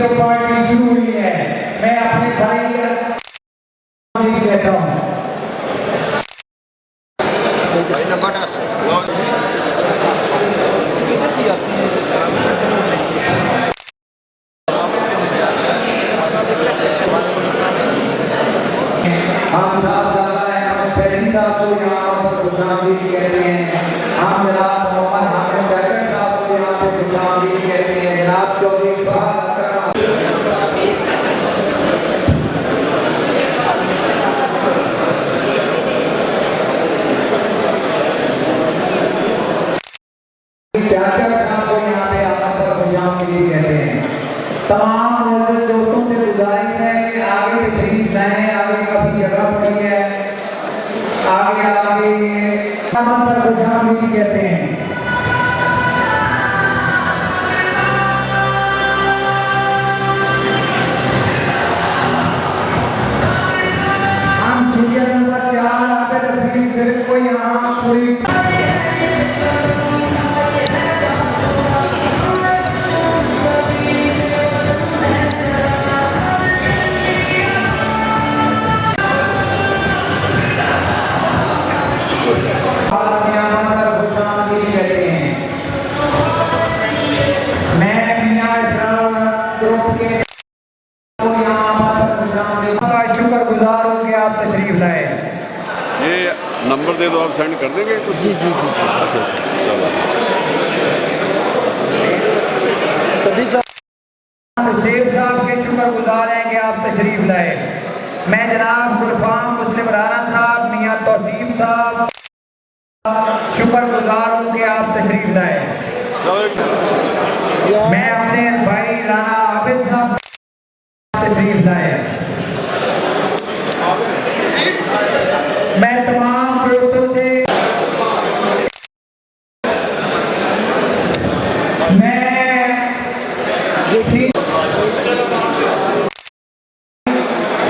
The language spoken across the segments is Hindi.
तो पार्टी शुरू हुई है। मैं अपने भाई देता हूँ। हम साहब साहब को यहाँ पर खुशामदीद कहते हैं। हम जनाब मोहम्मद हामिद जैकट साहब को यहाँ पे खुशामदीद कहते हैं। जनाब चौधरी फहद अकरम चाचा साहब को यहाँ पे आकर खुशामदीद कहते हैं। तमाम दोस्तों से गुजारिश है कि आगे तशरीफ लाएं। आगे काफी जगह पड़ी है, आगे आगे पर खुशामदीद कहते हैं। हम चिड़िया नंबर 4 आगे तस्वीर को यहाँ पूरी शुक्रगुजार हूँ कि आप तशरीफ लाए। ये नंबर दे दो, आप सेंड कर देंगे तो? जी जी जी। अच्छा अच्छा चलो। सभी सेब साहब के शुक्रगुजार हैं कि आप तशरीफ लाए। मैं जनाब गुलफाम मुस्लिम राना साहब, मियाँ तौसीफ साहब शुक्रगुजार हूँ कि आप तशरीफ लाए। मैं अपने भाई राना आबिद साहब तशरीफ लाए। मैं तमाम दोस्तों से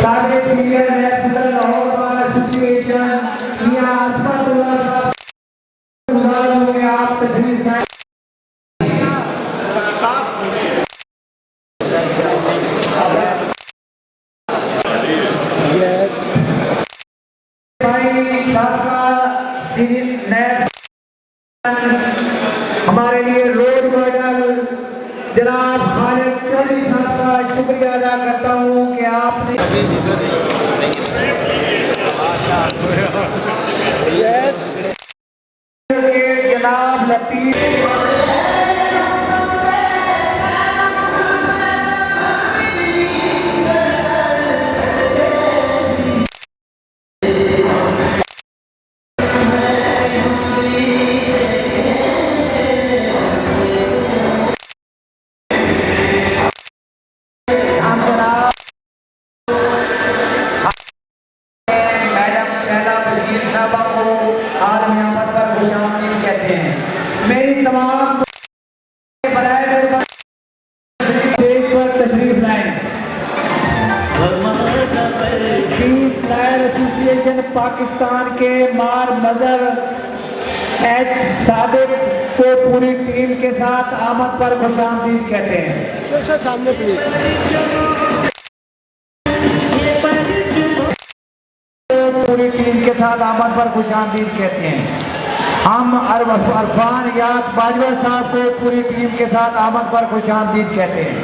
सारे senior national Lahore bar association मियां असफातुल्लाह साहब के आप तशरीफ लाए। हमारे लिए रोल मॉडल जनाब खालिद चौधरी साहब का शुक्रिया अदा करता हूँ कि आपने जनाब लतीफ मेरी तमाम तशरीफ लाएं। एसोसिएशन पाकिस्तान के मार मजर एच सादिक को पूरी टीम के साथ आमद पर खुशामदीद कहते हैं। सामने पूरी टीम के साथ आमद पर खुशामदीद कहते हैं। हम अरफान याद बाजवा साहब को पूरी टीम के साथ आमद पर खुशामदीद कहते हैं।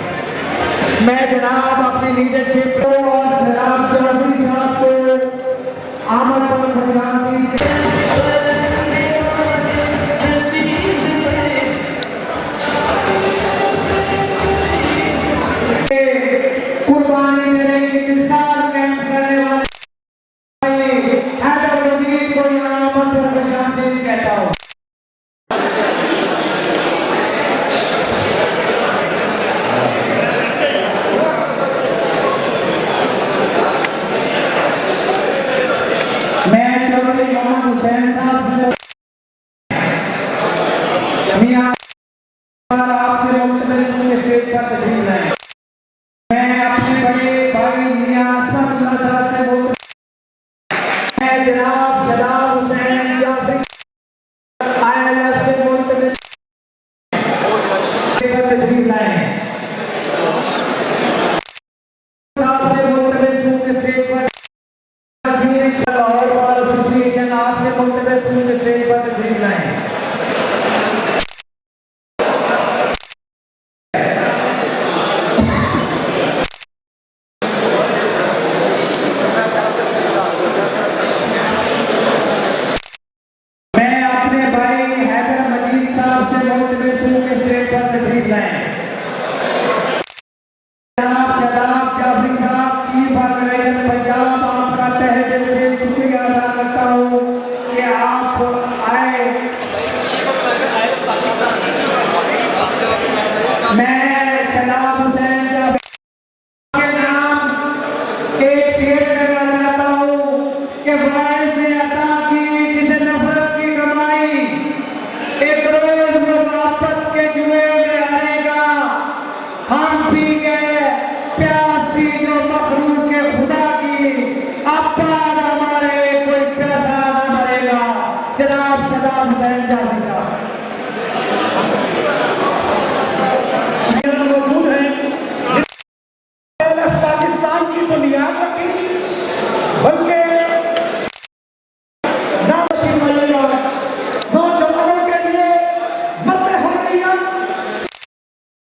मैं जनाब अपनी लीडरशिप को और जनाब चौधरी साहब को आमद पर खुशामदीद कहते हैं। कुर्बानी मेरे इंतजार कैंप करने वाले कहता हूँ। मैं चौधरी मोहम्मद हुसैन साहब आपसे स्टेज पर तशरीफ लाए। मैं अपने बड़े भाई मियां प्यास थी जो मखलूक के खुदा की, अब बाद हमारे कोई प्यासा न मरेगा। जनाब सदाम हुसैन जाफरी साहब मौजूद हैं, पाकिस्तान की बुनियाद रखी, बल्कि नौजवानों के लिए मरते हुए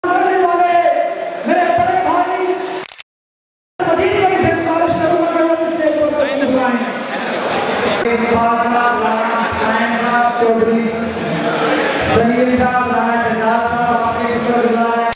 मरने वाले मेरे बड़े भाई मजीद भाई से गुजारिश करूंगा कि वो स्टेज पर बुलाएं। चौधरी सलीम साहब, राय शहजाद साहब, आपके शुक्रगुजार हैं।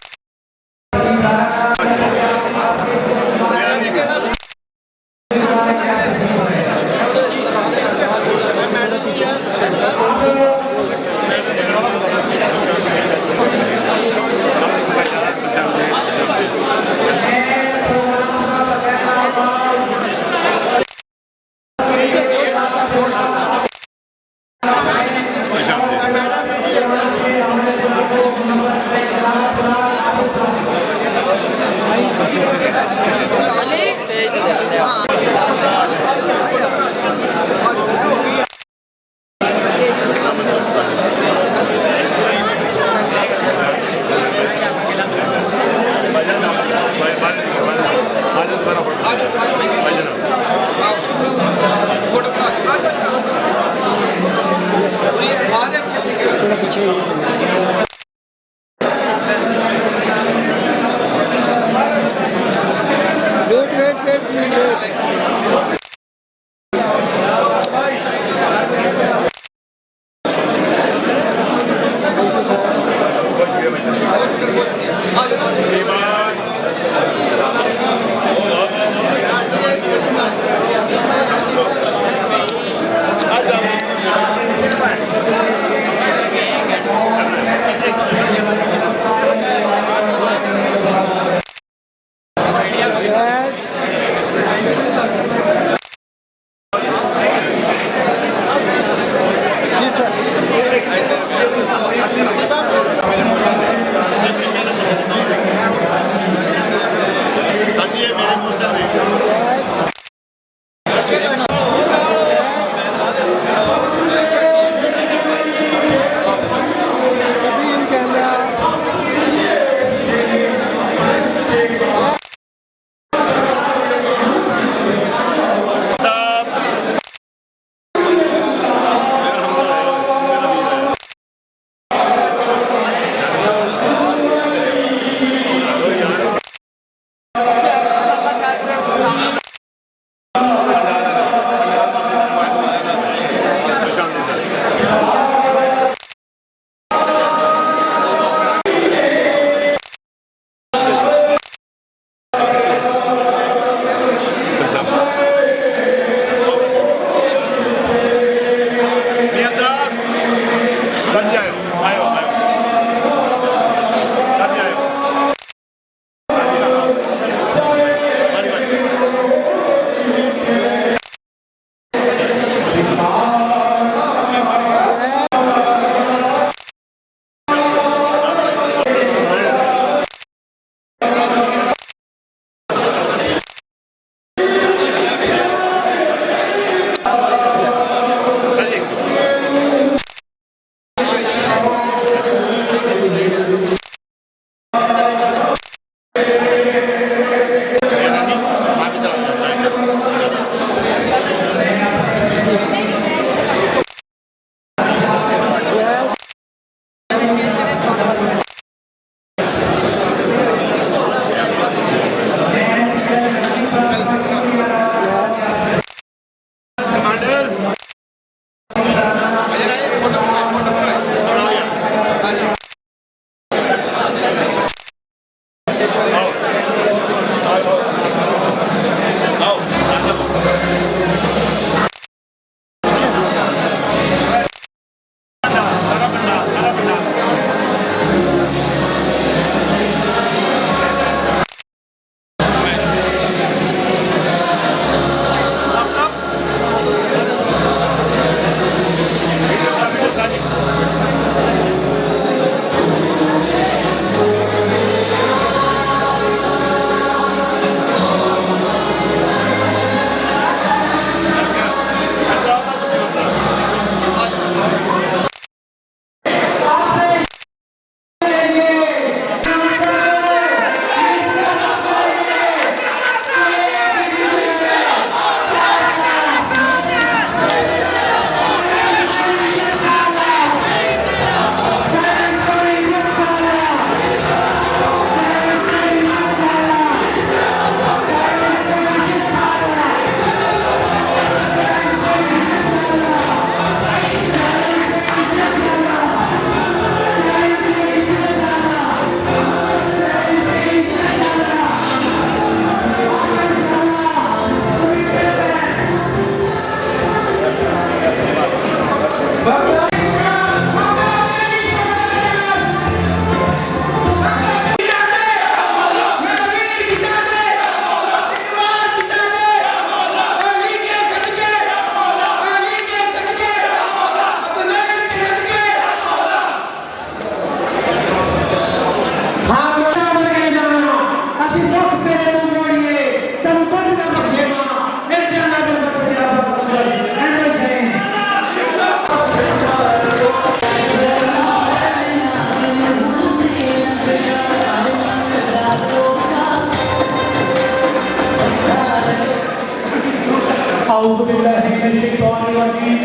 आऊज़ु बिल्लाहि मिनश शैतानिर रजीम।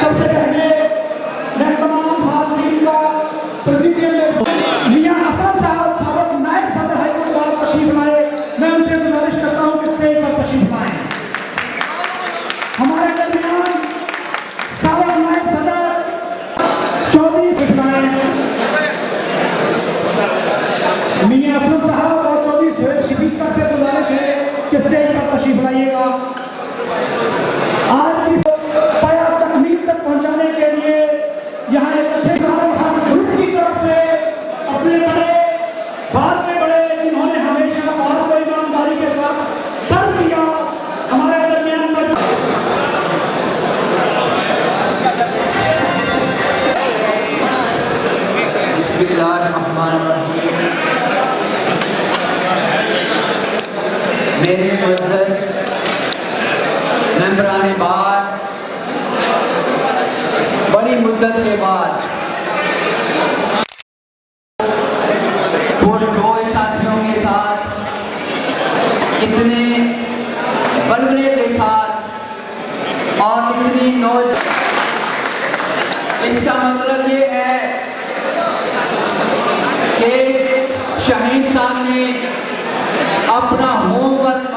सबसे पहले मैं तमाम हाज़रीन का प्रेसिडेंट मियां असलम साहब साहब नायब सदर हाई कोर्ट द्वारा तशरीफ लाए, मैं उनसे गुजारिश करता हूँ कि स्टेज पर तशरीफ लाएं। हमारे दरमियान साहब नायब सदर चौधरी सिखलाएं, मियां असलम साहब और चौधरी सोहेल शफीक साहब से गुजारिश है कि स्टेज पर तशरीफ लाइएगा। आज की पाया तकमील तक पहुंचाने के लिए यहाँ इकट्ठे हर ग्रुप की तरफ से अपने बड़े बाद में बड़े जिन्होंने हमेशा बात को ईमानदारी के साथ सर किया, हमारे दरमियान मौजूद बिस्मिल्लाहिर्रहमानिर्रहीम। मेरे मुअज़्ज़ज़ मेंबरान बार, बड़ी मुद्दत के बाद पुरजोश साथियों के साथ, इतने बलबले के साथ और इतनी नौज, इसका मतलब ये है कि शहीद साहब ने अपना होमवर्क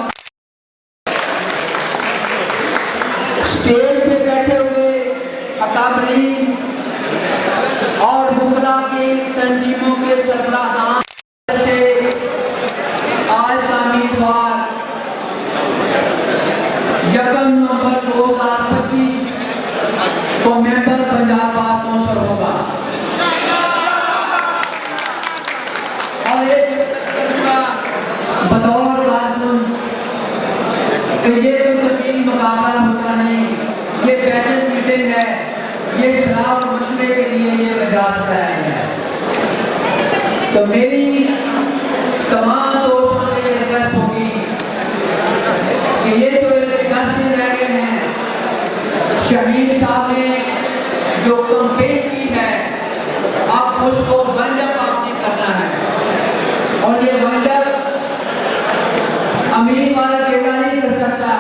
स्टेज पे बैठे हुए अकाबरीन और बुकला की तंजीमों के सरबराहान से आज का उम्मीदवार 1 नवंबर 2025 को मेंबर पंजाब बार कौंसिल होगा। और एक बतौर कारकुन ये कोई तकरीरी मुकाबला होता नहीं, ये बैठक मीटिंग है, ये सलाह और मशवरे के लिए ये इजलास कराया गया है। तो मेरी तमाम दोस्तों से ये रिक्वेस्ट होगी कि ये जो 10 दिन रह गए हैं, शहीद साहब ने जो कंपेन की है, अब उसको वाइंड अप आपने करना है। और ये वाइंड अप अमीर वाला अकेला नहीं कर सकता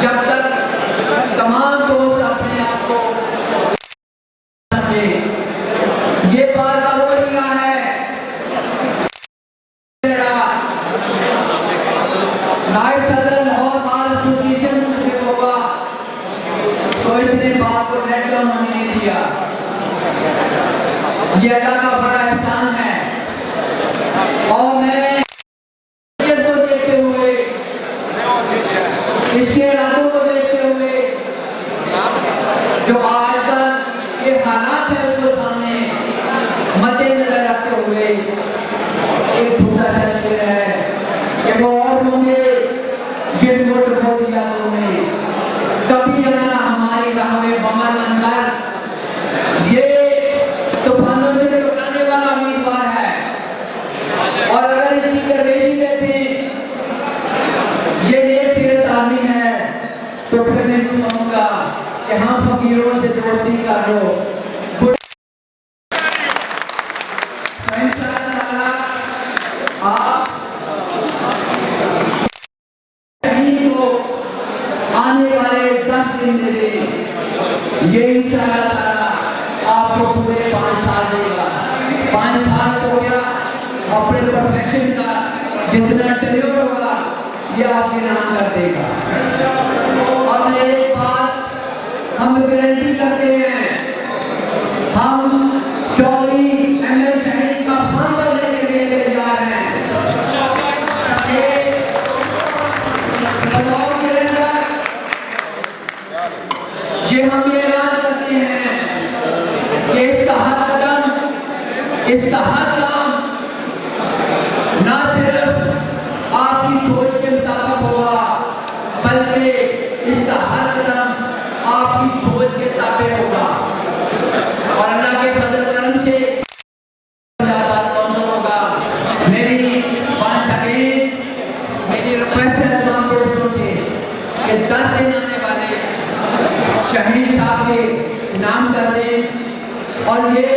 जब तक तमाम दोस्त अपने आप को समझे। ये बात का वो हीरा है, नायब सदर लाहौर बार एसोसिएशन मुंतखब होगा तो इसने बात को लेट डाउन होने नहीं दिया। ये अल्लाह का बड़ा एहसान है। और मैं को देखते हुए, इसके इरादों को देखते हुए, जो आजकल के हालात है उसको सामने मद्देनजर रखते हुए एक छोटा सा शेर है कि वो और होंगे जिनको डुबो दिया तुमने, कभी आना हमारी राह में बमर मंदिर। ये तूफानों से टकराने वाला उम्मीदवार है और अगर इसकी करवेशी देखें, ये नेक सीरत आदमी है, तो फिर मैं यूँ कहूँगा कि हम फकीरों से दोस्ती कर लो। आप को आने वाले 10 दिन दे दें, ये इंशाअल्लाह आपको पूरे 5 साल देगा। 5 साल तो क्या, अपने प्रोफेशन का जितना टेन्योर होगा ये आपके नाम कर देगा। और मैं एक बात हम गारंटी करते हैं, हम चौधरी एमएल शहीद का फॉर्म भरने के लिए तैयार हैं। ये हम ऐलान करते हैं कि इसका हर कदम, इसका हर काम ना सिर्फ आपकी सोच के मुताबिक होगा, बल्कि इसका हर कदम आपकी सोच के ताबे होगा। और अल्लाह के फजल करम से पंजाब बार कौंसिल होगा। मेरी रिक्वेस्ट है तमाम दोस्तों से कि 10 दिन आने वाले शहीद साहब के नाम कर दें। और ये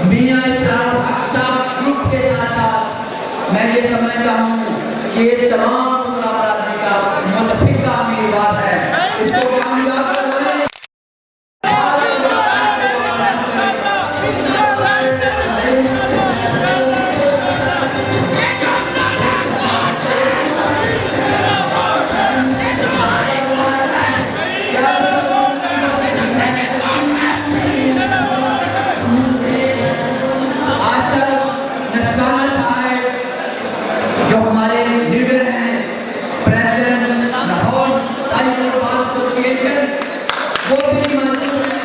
मियां इस्लाम हक साहब ग्रुप के साथ साथ मैं ये समझता हूँ ये तमाम मुतला बरादरी का मुतफिका उम्मीदवार है, इसको कामयाब करवाएं। जो हमारे लीडर हैं, प्रेसिडेंट लाहौर एसोसिएशन, वो भी मौजूद हैं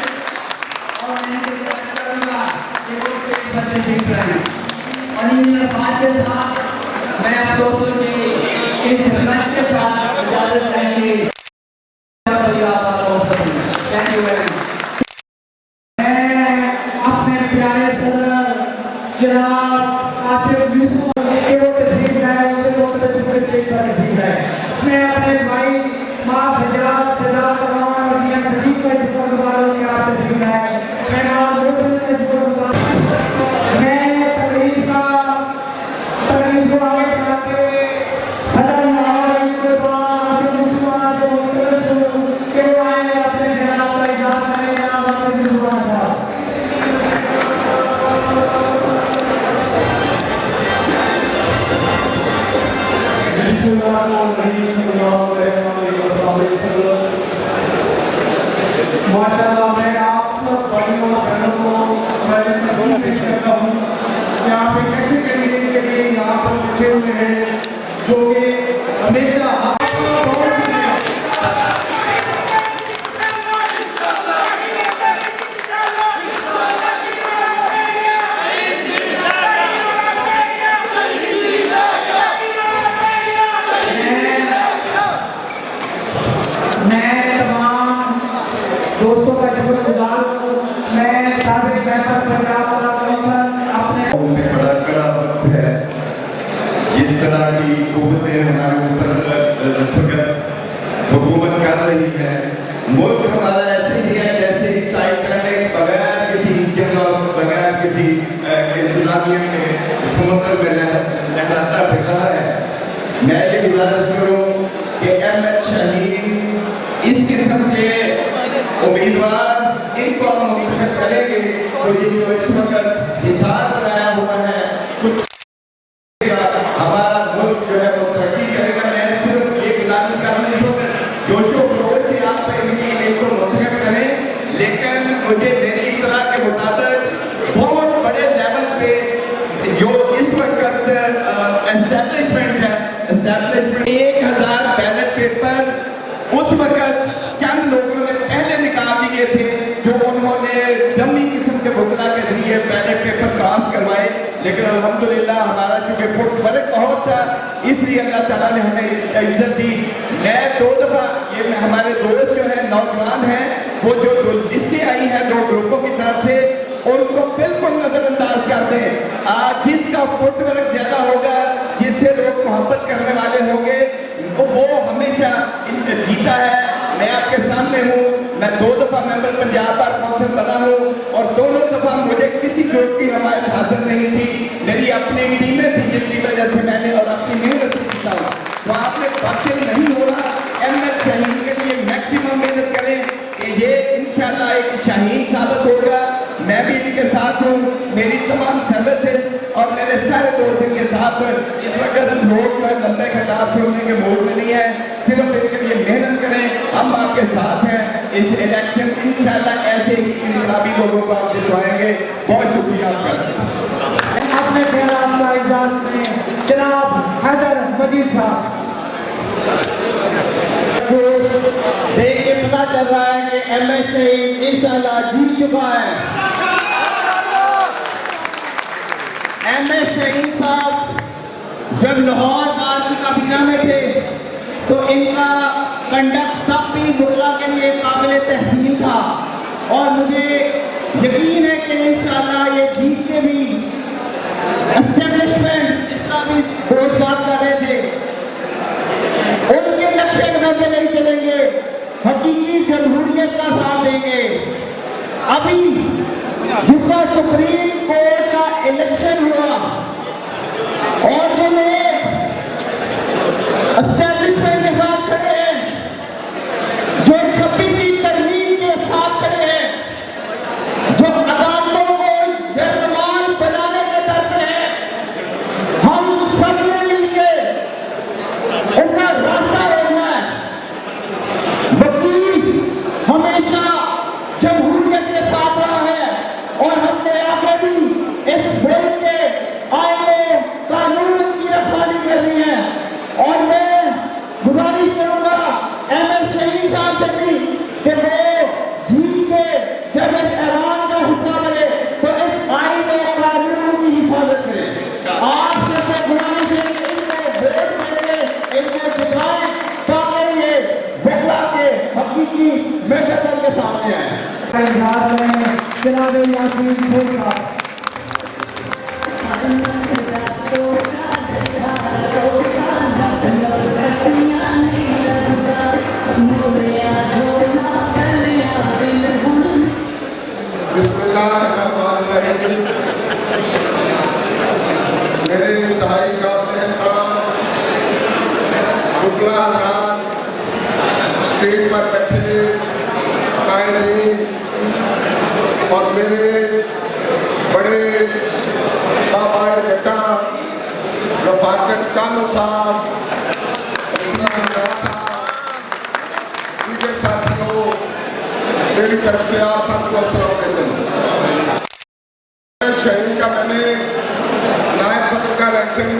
और मैं इनसे रिक्वेस्ट करूंगा कि वो स्टेज पर तशरीफ लाएं। और इन अल्फाज के साथ मैं आप दोस्तों से इस रिक्वेस्ट के साथ इजाजत लेंगे। Thank you very much. मैं अपने प्यारे सदर जनाब आसिफ यूसुफ के वो तशरीफ लाए, उनसे मुख्तलिफ स्टेज पर तशरीफ लाए। मैं अपने भाई माँ सजाद रमान और मियां सजीद का शुक्रगुजार हूं कि आप तशरीफ लाए। मैं माँ मोहसिन का शुक्रगुजार हूं। मैं तकरीब को आगे बढ़ाते हुए सदर लाहौर आसिफ यूसुफ से मुख्तलिफ के वो आए अपने जनाब का इजाज़त करें। जनाब आसिफ यूसुफ साहब। माशाअल्लाह, मैं आप सब भाइयों और बहनों को मैं तस्वीर पेश करता हूँ। यहाँ पे कैसे कैंडिडेट के लिए यहाँ पर बैठे हुए हैं जो कि हमेशा दोस्तों का शुक्रगुजार हूं। मैं साबिक मेंबर पंजाब का कौंसल अपने बड़ा कड़ा वक्त है। जिस तरह की कुव्वतें हमारे ऊपर इस वक्त हुकूमत कर रही है, मुल्क हमारा ऐसे ही है जैसे टाइटैनिक बगैर किसी इंजन और बगैर किसी इंतजामिया के समुद्र में लहराता फिर रहा है। मैं ये गुजारिश करूँ कि अहमद शाहीन इस किस्म के उम्मीदवार इनको हम मुंतखब करेंगे तो ये जो इस वक्त हिसाब बनाया हुआ है कुछ हमारा मुल्क जो है वो तरक्की करेगा। मैं सिर्फ ये गुजारिश कर रहा हूँ जोशो खरोश से आप इनको मुंतखब करें, लेकिन मुझे मेरी इत्तला के मुताबिक बहुत बड़े लेवल पे जो इस वक्त एस्टेब्लिशमेंट है, 1000 बैलेट पेपर उस वक्त चंद लोगों ने पहले निकाल दिए थे जो उन्होंने डमी किस्म के बुकला के जरिए बैलेट पेपर कास्ट करवाए। लेकिन अल्हम्दुलिल्लाह हमारा चूंकि फुटवर्क बहुत था, इसलिए अल्लाह ताला ने हमें इज्जत दी। मैं 2 दफ़ा ये हमारे दोस्त जो है नौजवान हैं, वो जो लिस्टें आई हैं 2 ग्रुपों की तरफ से, उनको बिल्कुल नजरअंदाज कर दें। आज जिसका फुटवर्क ज्यादा होगा, जिससे लोग मोहब्बत करने वाले होंगे, वो हमेशा जीता है। मैं आपके सामने हूँ, मैं 2 दफ़ा मेंबर पंजाब बार कौंसिल बना हूँ और दोनों दफ़ा मुझे किसी ग्रुप की हमायत हासिल नहीं थी। मेरी अपनी टीमें थी जिनकी वजह से मैंने और अपनी मेहनत से जीता हूँ। तो आपने बातें नहीं हो रहा। अहमद शाहीन के लिए मैक्सिमम मेहनत करें कि ये इंशाल्लाह एक शाहीन साबित होगा। मैं भी इनके साथ हूँ, मेरी तमाम सर्विसेज और मेरे सारे दोस्त इनके साथ हैं। इस वक्त लोग जो है लंबे खिताब छोड़ने के मूड में नहीं है, सिर्फ इनके लिए मेहनत करें। हम आपके साथ हैं। इस इलेक्शन इंशाल्लाह ऐसे ही इनकलाबी लोगों को आप जितवाएंगे। बहुत शुक्रिया आपका। अपने प्यारा आपका इजाज़त में जनाब हैदर मजीद साहब देख के पता चल रहा है कि एमएसए इंशाल्लाह जीत चुका है। एमएसए साहब जब लाहौर बार की काबीना में थे तो इनका कंडक्ट तब भी बुकला के लिए काबिल तहसीन था और मुझे यकीन है कि इंशाल्लाह ये जीत के भी एस्टेब्लिशमेंट इसका भी बहुत बात कर रहे थे, उनके नक्शे कदम पे नहीं चलेंगे, हकीकी जमहूरियत का साथ देंगे। अभी जिसका सुप्रीम कोर्ट का इलेक्शन हुआ और जो लोग बिस्मिल्लाहिर्रहमानिर्रहीम। मेरे इंतहाई काबिल एहतराम बुकला हज़रात, स्टेज पर बैठे कायदीन और मेरे बड़े बाबाए बेटा रफ़ाकत कानू साहब, दीगर साथियों, मेरी तरफ से आप सबको अस्सलाम वालेकुम। शहीद का मैंने नायब सदर का इलेक्शन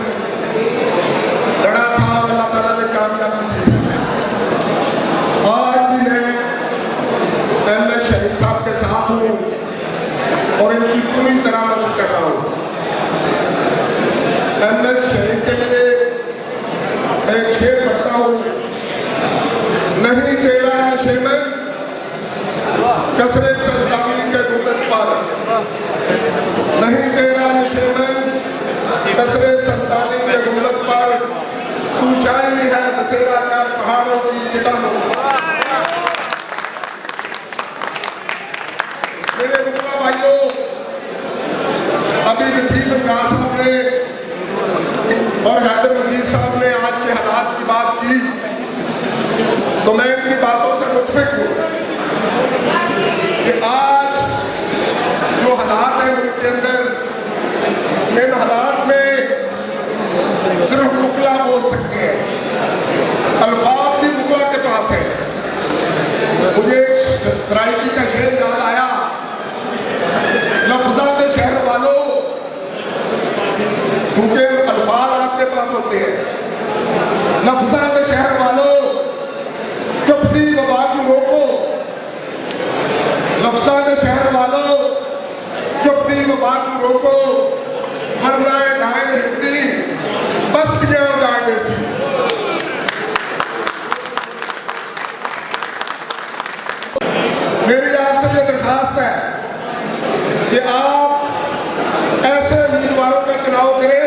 लड़ा था और अल्लाह ताला ने कामयाबी दी थी। आज भी मैं एमएस शहीद साहब के साथ हूँ और इनकी पूरी तरह मदद कर रहा हूँ। एमएस शहीद के लिए मैं एक शेर पढ़ता हूँ। नहीं तेरा नशे में कसरे सल्तानी के गुर्बत पर, नहीं तेरा नशे में कसरे सल्तानी के गुर्बत पर, तू शायरी है बसेरा कर पहाड़ों की चट्टानों। मेरे बुकला भाइयों, अभी लतीफ इमरान साहब ने और हैदर मजीद साहब ने आज के हालात की बात की, तो मैं इनकी बातों से मुतफिक हूँ कि आज जो हालात हैं मुल्क के अंदर, इन हालात में सिर्फ बुकला बोल सकते हैं। अल्फाज भी बुकला के पास है। मुझे सराइकी का शेर याद आया, लफ्ज़ा के शहर वालों, क्योंकि अल्फाज आपके पास होते हैं। लफ्ज़ा के शहर वालों, चुप्पी वबा को रोको। लफ्ज़ा के शहर वालों, चुप्पी वबा को रोको, वरना ढाई हिंदी बस गया जाए सी। मेरी आपसे ये दरखास्त है कि आप ऐसे उम्मीदवारों का चुनाव करें,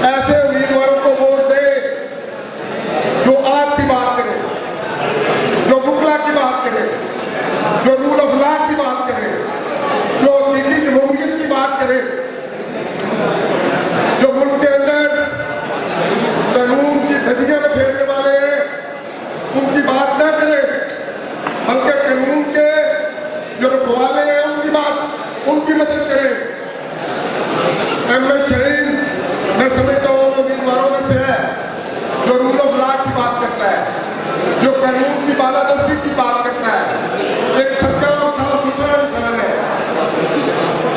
ऐसे उम्मीदवारों को वोट दें जो आप की बात करें, जो बुकला की बात करें, जो रूल ऑफ लॉ की बात करें, जो हकीकी जमहूरियत की बात करें, जो मुल्क के अंदर कानून की धज्जियां में फेरने वाले हैं उनकी बात ना करें, बल्कि कानून के जो रखवाले हैं उनकी मदद करें। एमएस शहीद मैं समझता हूँ उम्मीदवारों में से है जो रूल ऑफ लॉ की बात करता है, जो कानून की बालादस्ती की बात करता है, एक सच्चा और साफ सुथरा इंसान है,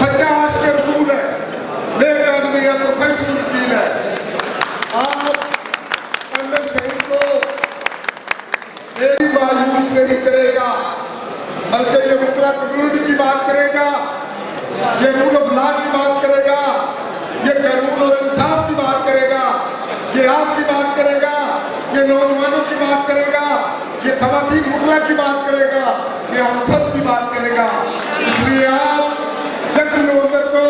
सच्चा आशिक रसूल है, नेक आदमी है, प्रोफेशनल वकील है। आज एमएस शहीद को एक मायूस नहीं करेगा, बल्कि ये मुकला कम्युनिटी की बात करेगा, ये रूल ऑफ लॉ की बात करेगा, ये कानून और इंसाफ की बात करेगा, ये आपकी बात करेगा, ये नौजवानों की बात करेगा, ये खवातीन मुकला की बात करेगा, ये हम सब की बात करेगा। इसलिए आप 10 नवंबर को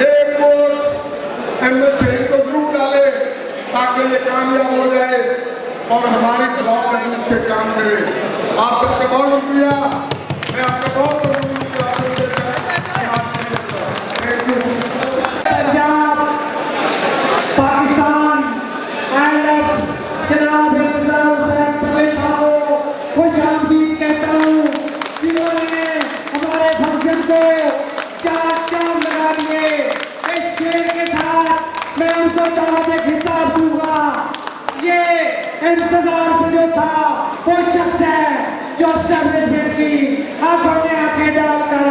एक वोट एमएस शहीद को जरूर डालें ताकि ये कामयाब हो जाए और हमारी फलाह में मिल के काम करे। आप सबका बहुत शुक्रिया। मैं आपका बहुत पाकिस्तान जनाब खुश आमदीद कहता हूँ, जिन्होंने हमारे फंक्शन को चार लगा दिए। इस शेर के साथ मैं उनको दावत खिताब दूंगा। ये इंतजार पे जो था वो शख्स है जो एस्टेब्लिशमेंट की आंखों में आंखें डालकर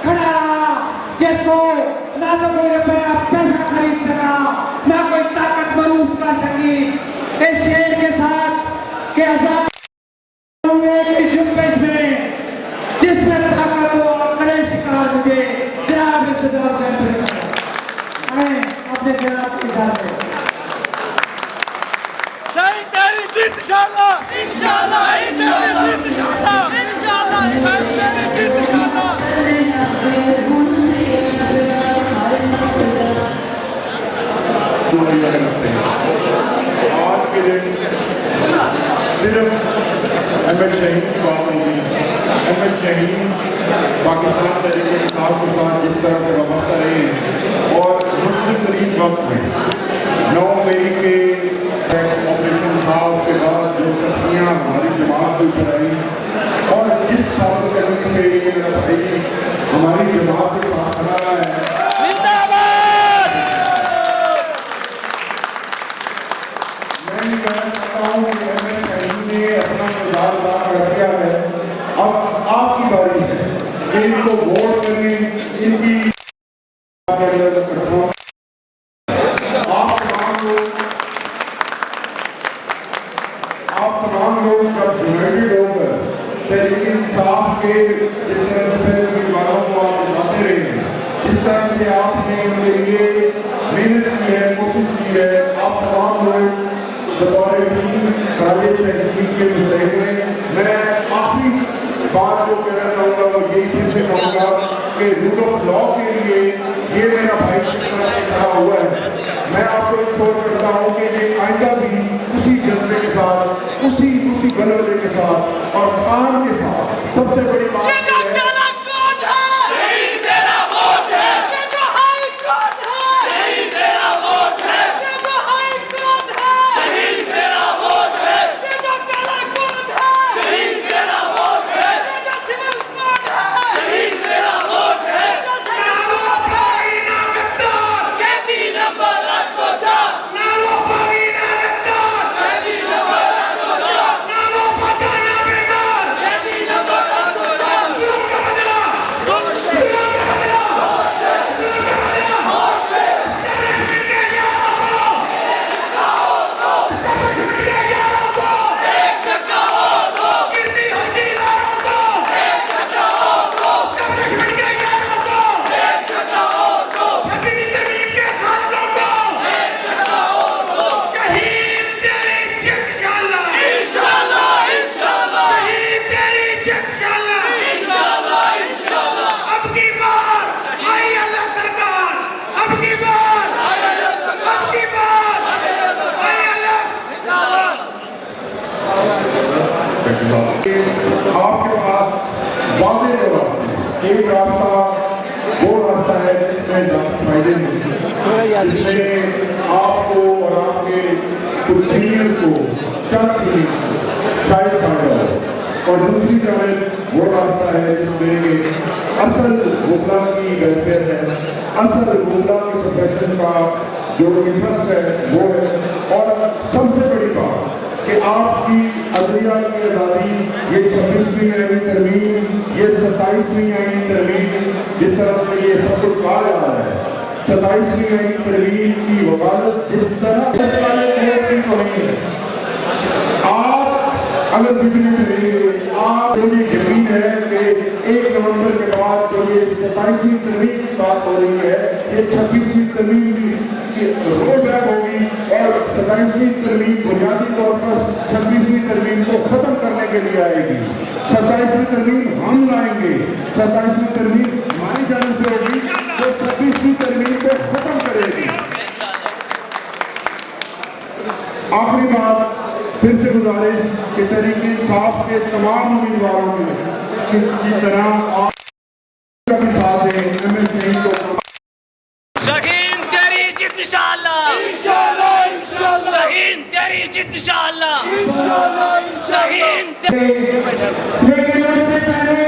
खड़ा रहा, जिसको ना तो कोई रुपया पैसा खरीद सका, ना कोई ताकत मरूब कर सकी। इस शेर के साथ के आजाद जुम्बेश में जिसमें ताकत हो और करे शिकार मुझे जनाब इंतजार आए अपने जनाब के साथ जीत इंशाल्लाह, इंशाल्लाह, इंशाल्लाह, इंशाल्लाह, इंशाल्लाह, इंशाल्लाह। वही अगर रखते हैं। आज के दिन सिर्फ अहमद शहीद की बात होगी। अहमद शहीद पाकिस्तान तरीके इंसाफ के साथ जिस तरह से वाबस्ता रहे और मुश्किल तरीन वक्त में 9 मई के ऑपरेशन था, उसके बाद जो सख्तियाँ हमारी जमात को चलाई और जिस साबित करने से ये मेरा भाई हमारी जमात के साथ खड़ा है, मैं नहीं कहना चाहता हूँ कि अहमद शहीद ने अपना किरदार अदा कर दिया है। अब आपकी बारी है कि इनको वोट करने, इनकी आप तमाम लोग जब यूनाइटेड होकर तहरीक इंसाफ के जिस तरह से उम्मीदवारों को आप बताते रहे हैं, जिस तरह से आपने उनके लिए मेहनत की है, कोशिश की है, आप तमाम लोग बतौर टीम प्राइवेट तहसील के मुस्तहिक हैं। मैं आखिरी बात जो कहना चाहूँगा वो यही फिर से कहूँगा कि रूल ऑफ लॉ के लिए ये मेरा भाई किस तरह से खड़ा हुआ है। मैं आपको एक शोर करता हूँ कि ये आइंदा भी उसी जज्बे के साथ, उसी गलबे के साथ और काम के साथ। सबसे बड़ी बात आपके पास वादे दो रास्ते। एक रास्ता वो रास्ता है जिसमें ज़्यादा फायदे नहीं, जिसमें आपको और आपके कुछ सीनियर को चंद शायद फायदा हो, और दूसरी तरफ वो रास्ता है जिसमें असल वोकला की वेलफेयर है, असल वोकला के प्रोफेशन का जो इंटरेस्ट है वो है। और सबसे बड़ी बात कि आपकी अदलिया की आज़ादी, ये 26वीं आईनी तरमीम, ये 27वीं आईनी तरमीम, जिस तरह से ये सब कुछ कहा जा रहा है, 27वीं आईनी तरमीम की वकालत जिस तरह है, आप अगर बिजली में आप जो ये जमीन है कि 1 नवंबर के बाद जो ये 27वीं तरमीम की बात हो रही है, ये 26वीं तरमीम की रोड बैक होगी और 27वीं तरमीम बुनियादी तौर पर 26वीं तरमीम को खत्म करने के लिए आएगी। 27वीं तरमीम हम लाएंगे, 27वीं तरमीम हमारी जानब से होगी तो 26वीं तरमीम को खत्म करेगी। आखिरी बात फिर से गुजारिश कि तहरीक इंसाफ के तमाम उम्मीदवारों की तरह आप भी साथ हैं। अहमद शहीद को शहीन तेरी जिद इंशाअल्लाह, इंशाअल्लाह, इंशाअल्लाह, शहीन तेरी जिद इंशाअल्लाह, इंशाअल्लाह, शहीन। लेकिन उससे पहले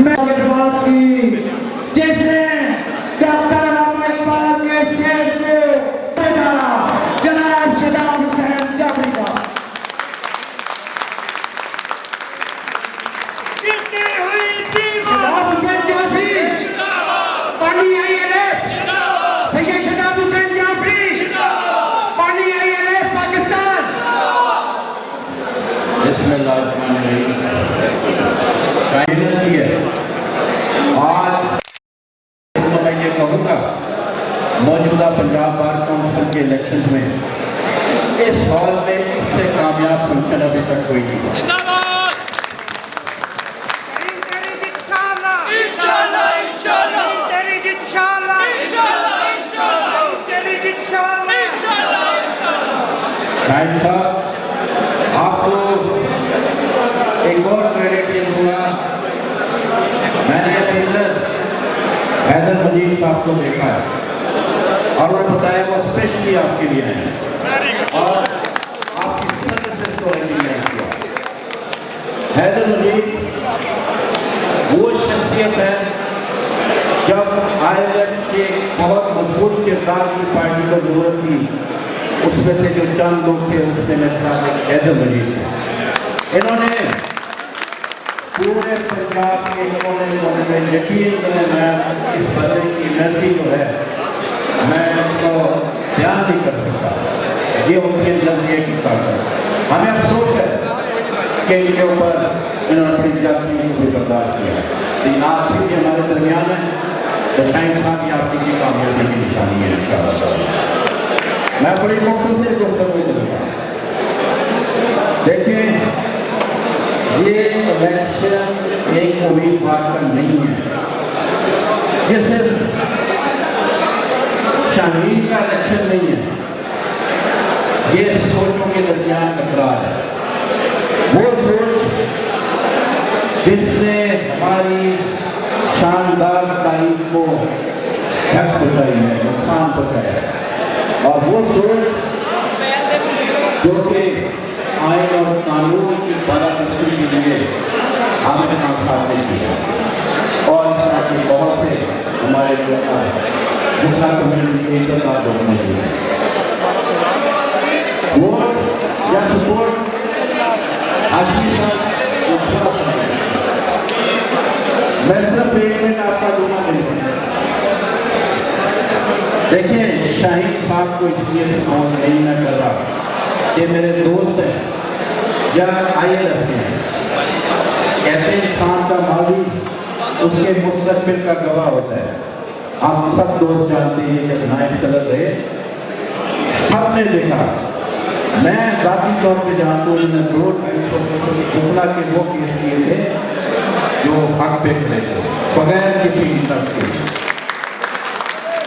मैं बात की जिसने डॉक्टर अल्लामा इकबाल के शेर को डाला, जनाब सदाम हुसैन जाफरी का। गिरती हुई दीवार सदाम हुसैन जाफरी, पानी ILF, सैयद सदाम हुसैन जाफरी, पानी ILF पाकिस्तान। बिस्मिल्लाहिर्रहमानिर्रहीम। आज मैं ये कहूँगा मौजूदा पंजाब बार काउंसिल के इलेक्शन में इस हॉल में इससे कामयाब फंक्शन अभी तक कोई नहीं। इंशाअल्लाह, इंशाअल्लाह, तेरी जिद इंशाअल्लाह, इंशाअल्लाह, इंशाअल्लाह, तेरी जिद शाहिद साहब आपको एक और क्रेडिट ये दूंगा, मैंने अभी हैदर मजीद साहब को देखा है और उन्होंने बताया वो स्पेशली आपके लिए हैं और आपकी सर्विसेज को रिकॉग्नाइज किया। हैदर मजीद वो शख्सियत है, जब IMF के बहुत मजबूत किरदार की पार्टी को जरूरत थी, उसमें से जो चंद लोग थे उसमें मेरे साथ एक हैदर मजीद थे। इन्होंने पूरे पंजाब के लोगों ने यकीन करें, मैं इस बंदे की एनर्जी जो है मैं इसको बयान नहीं कर सकता, ये उनके नजरिए की ताकत। हमें अफसोस है कि इनके ऊपर इन्होंने बड़ी जाति को बर्दाश्त किया है, लेकिन आप भी हमारे दरमियान है तो शाहिद साहब की आपकी कामयाबी की निशानी है इंशाअल्लाह। मैं बड़ी मुख्तसर गुफ्तगू करूँगा। देखिए, ये इलेक्शन एक उम्मीदवार का नहीं है, ये सिर्फ शाहीन का इलेक्शन नहीं है, ये सोचों के दरमियान टकरार है। वो सोच जिसने हमारी शानदार तारीख को धक पहुँचाई है, नुकसान पहुँचाया है, और वो सोच जो कि आइन और कानून की बालादस्ती के लिए हमने नाकाम किया और इस तरह के बहुत से हमारे जितना कम्युनिटी लोग मौजूद हैं। वोट या सपोर्ट हाशमी साहब मैं सिर्फ एक मिनट आपका दूंगा नहीं। देखिए, शाहिद साहब को इसलिए सपोर्ट नहीं मैं कर रहा कि मेरे दोस्त हैं या आए रखते हैं, कहते हैं इंसान का माजी उसके मुस्तकबिल का गवाह होता है। आप सब दोस्त जानते हैं जब नायब सदर रहे सब ने देखा, मैं जाती तौर पर जानता हूँ, उन्होंने 200-250 शुक्ला के वो केस किए थे जो हक पे खड़े थे बगैर किसी हिम्मत के।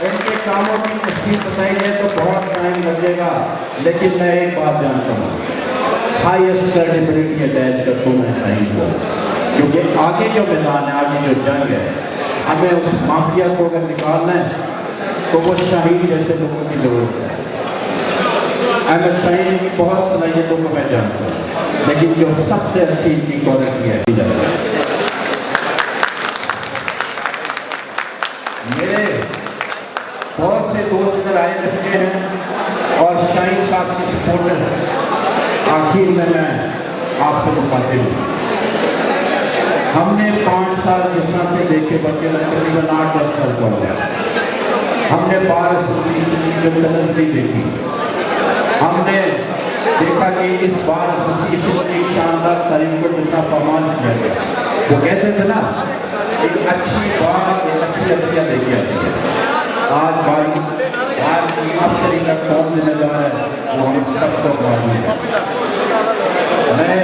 उनके कामों की तस्वीर बताई जाए तो बहुत टाइम लगेगा, लेकिन मैं एक बात जानता हूँ, हाईएस्ट क्रेडिबिलिटी अटैच करता हूँ मैं शाहिद को, क्योंकि आगे जो मैदान है, आगे जो जंग है, हमें उस माफिया को अगर निकालना है तो वो शाहिद जैसे लोगों की जरूरत है। अहमद शाहिद की बहुत सलाहियतों को मैं जानता हूँ, लेकिन जो सबसे अच्छी इनकी क्वालिटी है, मेरे बहुत से दोस्त इधर आए रखे हैं और शाहिद साहब की सपोर्टर। आखिर में मैं आपसे मुखातिब हूँ, हमने 5 साल जिस तरह से देखे बच्चे तकरीबन 8-10 साल का हो गया, हमने बार एसोसिएशन की जो तरक्की देखी, हमने देखा कि इस बार एसोसिएशन की शानदार तारीख को जितना प्रमाण किया गया, वो कहते थे ना एक अच्छी बात एक अच्छी हस्तियाँ लेके आती है। आज भाई आज की अब तरीका कौन देने जा रहा है वो हम सबको मालूम है। मैं